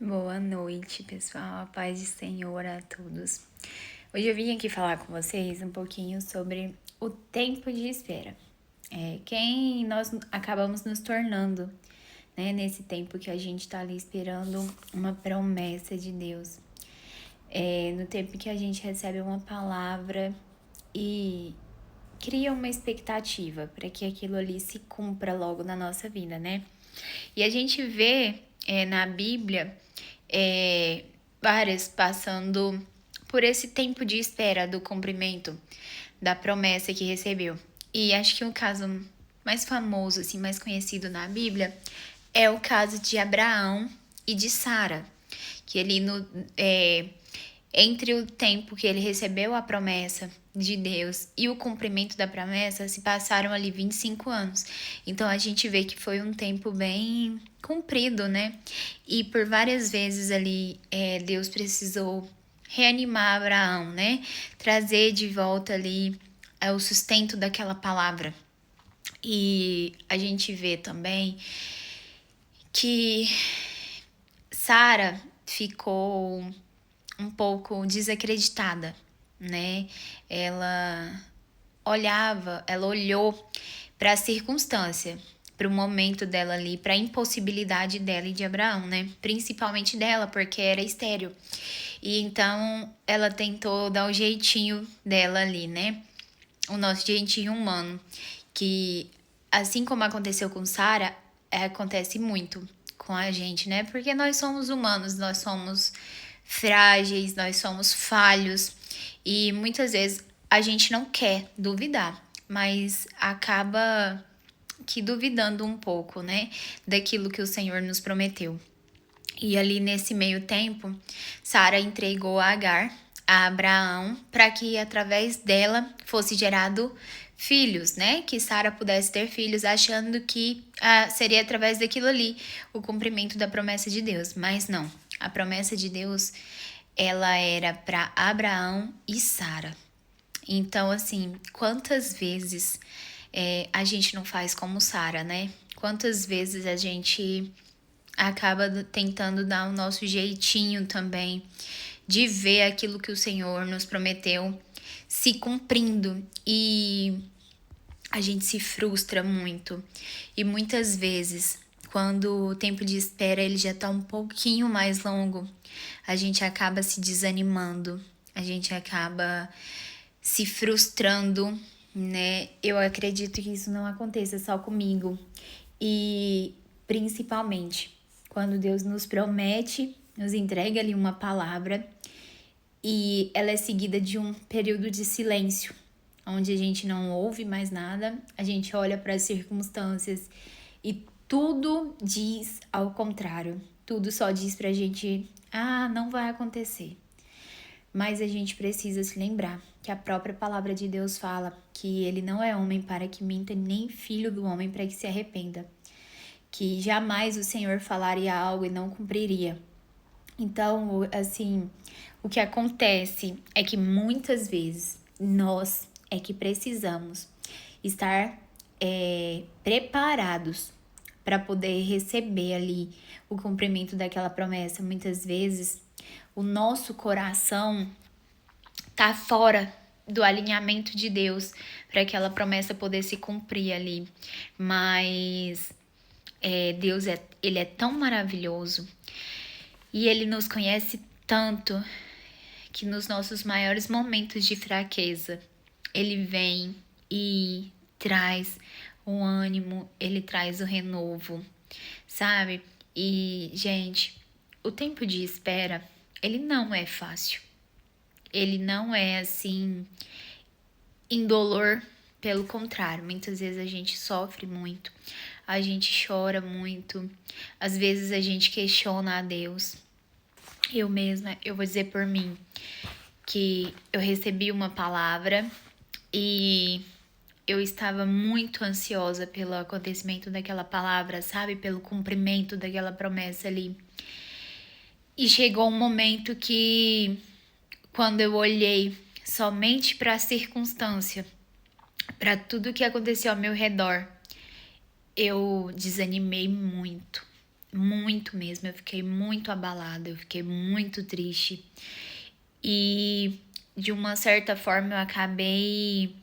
Boa noite, pessoal. A paz do Senhor a todos. Hoje eu vim aqui falar com vocês um pouquinho sobre o tempo de espera. Quem nós acabamos nos tornando, né? Nesse tempo que a gente tá ali esperando uma promessa de Deus. No tempo que a gente recebe uma palavra e cria uma expectativa para que aquilo ali se cumpra logo na nossa vida, né? E a gente vê na Bíblia várias passando por esse tempo de espera do cumprimento da promessa que recebeu. E acho que o caso mais famoso, assim, mais conhecido na Bíblia é o caso de Abraão e de Sara, que ele entre o tempo que ele recebeu a promessa de Deus e o cumprimento da promessa, se passaram ali 25 anos. Então a gente vê que foi um tempo bem comprido, né? E por várias vezes ali Deus precisou reanimar Abraão, né? Trazer de volta ali o sustento daquela palavra. E a gente vê também que Sara ficou um pouco desacreditada, né? Ela olhou para a circunstância, para o momento dela ali, para a impossibilidade dela e de Abraão, né? Principalmente dela, porque era estéril. E então ela tentou dar o jeitinho dela ali, né? O nosso jeitinho humano, que assim como aconteceu com Sara, acontece muito com a gente, né? Porque nós somos humanos, nós somos frágeis, nós somos falhos e muitas vezes a gente não quer duvidar, mas acaba que duvidando um pouco, né, daquilo que o Senhor nos prometeu. E ali nesse meio tempo, Sara entregou Agar a Abraão para que através dela fosse gerado filhos, né? Que Sara pudesse ter filhos, achando que seria através daquilo ali o cumprimento da promessa de Deus. Mas não. A promessa de Deus, ela era para Abraão e Sara. Então, assim, quantas vezes a gente não faz como Sara, né? Quantas vezes a gente acaba tentando dar o nosso jeitinho também de ver aquilo que o Senhor nos prometeu se cumprindo e a gente se frustra muito. E muitas vezes, quando o tempo de espera ele já tá um pouquinho mais longo, a gente acaba se desanimando, a gente acaba se frustrando, né? Eu acredito que isso não aconteça só comigo. E principalmente quando Deus nos promete, nos entrega ali uma palavra e ela é seguida de um período de silêncio, onde a gente não ouve mais nada, a gente olha para as circunstâncias e tudo diz ao contrário. Tudo só diz pra gente: "Ah, não vai acontecer". Mas a gente precisa se lembrar que a própria palavra de Deus fala que ele não é homem para que minta, nem filho do homem para que se arrependa. Que jamais o Senhor falaria algo e não cumpriria. Então, assim, o que acontece é que muitas vezes nós é que precisamos estar preparados para poder receber ali o cumprimento daquela promessa. Muitas vezes o nosso coração tá fora do alinhamento de Deus para aquela promessa poder se cumprir ali. Mas Deus ele é tão maravilhoso e ele nos conhece tanto que nos nossos maiores momentos de fraqueza, ele vem e traz o ânimo, ele traz o renovo, sabe? E, gente, o tempo de espera, ele não é fácil. Ele não é assim indolor, pelo contrário, muitas vezes a gente sofre muito, a gente chora muito, às vezes a gente questiona a Deus. Eu mesma, eu vou dizer por mim, que eu recebi uma palavra e eu estava muito ansiosa pelo acontecimento daquela palavra, sabe? Pelo cumprimento daquela promessa ali. E chegou um momento que, quando eu olhei somente para a circunstância, para tudo que aconteceu ao meu redor, eu desanimei muito. muito mesmo. Eu fiquei muito abalada, eu fiquei muito triste. E de uma certa forma eu acabei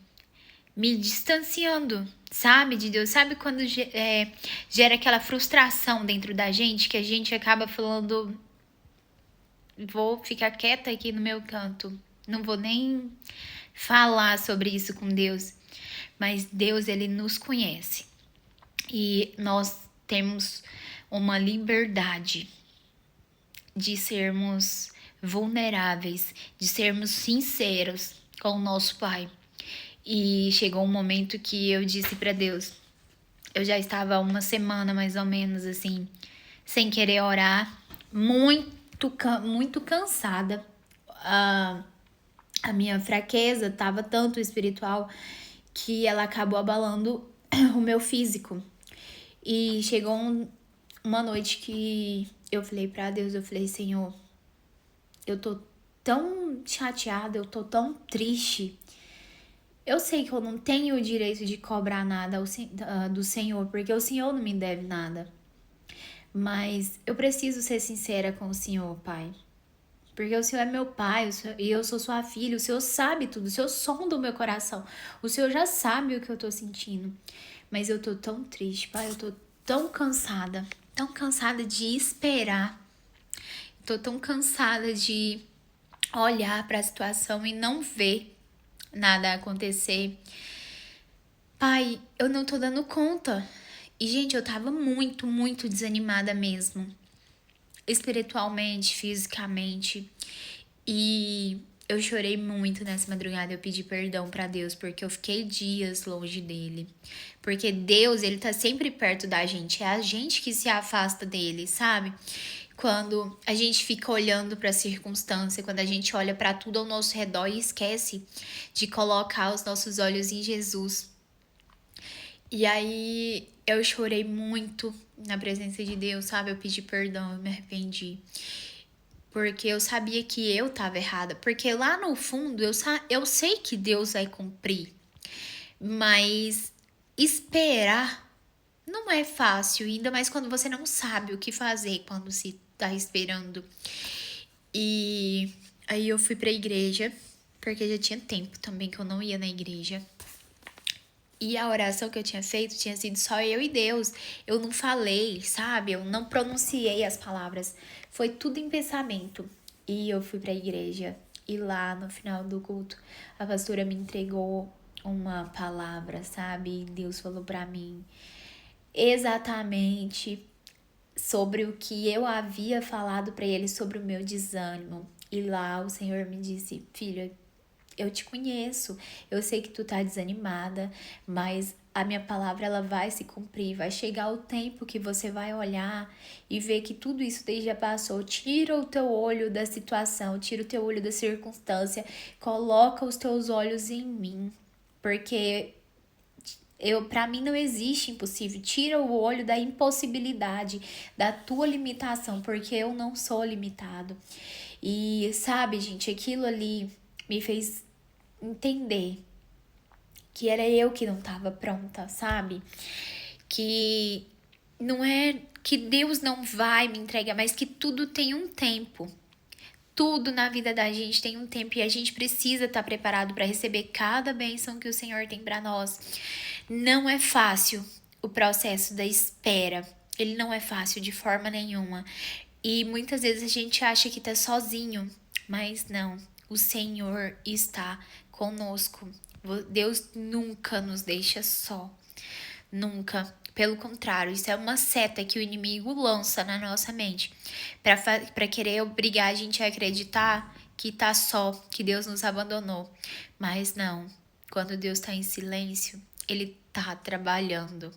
me distanciando, sabe, de Deus. Sabe quando gera aquela frustração dentro da gente, que a gente acaba falando, vou ficar quieta aqui no meu canto, não vou nem falar sobre isso com Deus. Mas Deus, ele nos conhece. E nós temos uma liberdade de sermos vulneráveis, de sermos sinceros com o nosso Pai. E chegou um momento que eu disse para Deus, eu já estava uma semana mais ou menos assim, sem querer orar, muito cansada. A minha fraqueza estava tanto espiritual que ela acabou abalando o meu físico. E chegou uma noite que eu falei pra Deus, eu falei, Senhor, eu tô tão chateada, eu tô tão triste. Eu sei que eu não tenho o direito de cobrar nada do Senhor, porque o Senhor não me deve nada. Mas eu preciso ser sincera com o Senhor, Pai. Porque o Senhor é meu pai e eu sou sua filha. O Senhor sabe tudo, o Senhor sonda o meu coração. O Senhor já sabe o que eu tô sentindo. Mas eu tô tão triste, Pai. Eu tô tão cansada de esperar. Tô tão cansada de olhar para a situação e não ver nada acontecer. Pai, eu não tô dando conta. E, gente, eu tava muito desanimada mesmo. Espiritualmente, fisicamente. E eu chorei muito nessa madrugada. Eu pedi perdão pra Deus, porque eu fiquei dias longe dele. Porque Deus, ele tá sempre perto da gente. É a gente que se afasta dele, sabe? Quando a gente fica olhando para a circunstância, quando a gente olha para tudo ao nosso redor e esquece de colocar os nossos olhos em Jesus. E aí eu chorei muito na presença de Deus, sabe? Eu pedi perdão, eu me arrependi. Porque eu sabia que eu tava errada. Porque lá no fundo eu sei que Deus vai cumprir. Mas esperar não é fácil, ainda mais quando você não sabe o que fazer quando se tá esperando. E aí eu fui pra igreja, porque já tinha tempo também que eu não ia na igreja. E a oração que eu tinha feito tinha sido só eu e Deus. Eu não falei, sabe? Eu não pronunciei as palavras. Foi tudo em pensamento. E eu fui pra igreja. E lá no final do culto, a pastora me entregou uma palavra, sabe? E Deus falou pra mim exatamente sobre o que eu havia falado para ele sobre o meu desânimo. E lá o Senhor me disse: filha, eu te conheço, eu sei que tu tá desanimada, mas a minha palavra ela vai se cumprir, vai chegar o tempo que você vai olhar e ver que tudo isso daí já passou. Tira o teu olho da situação, tira o teu olho da circunstância, coloca os teus olhos em mim, porque para mim não existe impossível. Tira o olho da impossibilidade, da tua limitação, porque eu não sou limitado. E sabe, gente, aquilo ali me fez entender que era eu que não estava pronta, sabe? Que não é que Deus não vai me entregar, mas que tudo tem um tempo. Tudo na vida da gente tem um tempo e a gente precisa estar preparado para receber cada bênção que o Senhor tem para nós. Não é fácil o processo da espera. Ele não é fácil de forma nenhuma. E muitas vezes a gente acha que tá sozinho, mas não. O Senhor está conosco. Deus nunca nos deixa só. Nunca. Pelo contrário, isso é uma seta que o inimigo lança na nossa mente para querer obrigar a gente a acreditar que tá só, que Deus nos abandonou. Mas não. Quando Deus tá em silêncio, ele tá trabalhando.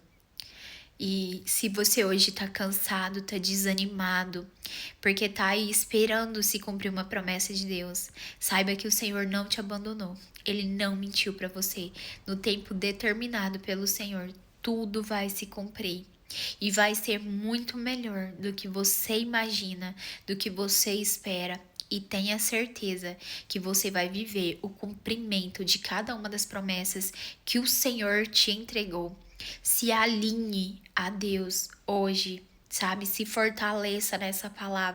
E se você hoje tá cansado, tá desanimado, porque tá aí esperando se cumprir uma promessa de Deus, saiba que o Senhor não te abandonou. Ele não mentiu para você. No tempo determinado pelo Senhor, tudo vai se cumprir. E vai ser muito melhor do que você imagina, do que você espera. E tenha certeza que você vai viver o cumprimento de cada uma das promessas que o Senhor te entregou. Se alinhe a Deus hoje. sabe? Se fortaleça nessa palavra.